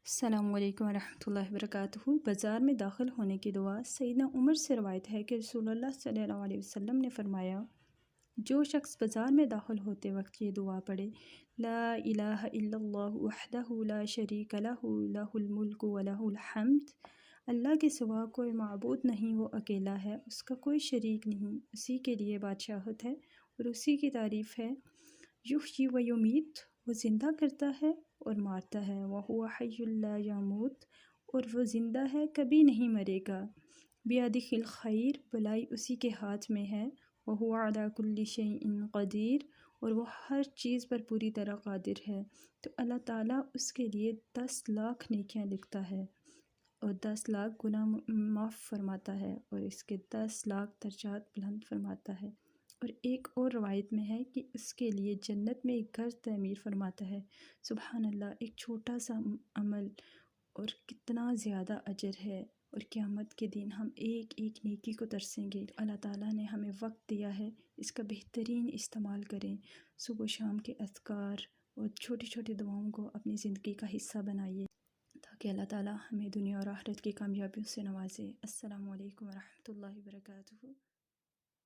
السلام علیکم ورحمۃ اللہ وبرکاتہ۔ بازار میں داخل ہونے کی دعا۔ سیدنا عمر سے روایت ہے کہ رسول اللہ صلی اللہ علیہ وسلم نے فرمایا، جو شخص بازار میں داخل ہوتے وقت یہ دعا پڑھے، لا الہ الا اللہ وحدہ لا شریک لہ لہ الملک ولہ الحمد، اللہ کے سوا کوئی معبود نہیں، وہ اکیلا ہے، اس کا کوئی شریک نہیں، اسی کے لیے بادشاہت ہے اور اسی کی تعریف ہے، یحیی و یمیت، وہ زندہ کرتا ہے اور مارتا ہے، وَهُوَ حَيٌّ لَا يَمُوتُ، اور وہ زندہ ہے کبھی نہیں مرے گا، بِيَدِهِ الْخَيْرُ، بھلائی اسی کے ہاتھ میں ہے، وَهُوَ عَلَى كُلِّ شَيْءٍ قَدِيرٌ، اور وہ ہر چیز پر پوری طرح قادر ہے۔ تو اللہ تعالیٰ اس کے لیے 10 لاکھ نیکیاں لکھتا ہے اور 10 لاکھ گناہ معاف فرماتا ہے اور اس کے 10 لاکھ درجات بلند فرماتا ہے۔ اور ایک اور روایت میں ہے کہ اس کے لیے جنت میں ایک گھر تعمیر فرماتا ہے۔ سبحان اللہ، ایک چھوٹا سا عمل اور کتنا زیادہ اجر ہے، اور قیامت کے دن ہم ایک ایک نیکی کو ترسیں گے۔ اللہ تعالیٰ نے ہمیں وقت دیا ہے، اس کا بہترین استعمال کریں۔ صبح و شام کے اذکار اور چھوٹی چھوٹی دعاؤں کو اپنی زندگی کا حصہ بنائیے تاکہ اللہ تعالیٰ ہمیں دنیا اور آخرت کی کامیابیوں سے نوازے۔ السلام علیکم ورحمۃ اللہ وبرکاتہ۔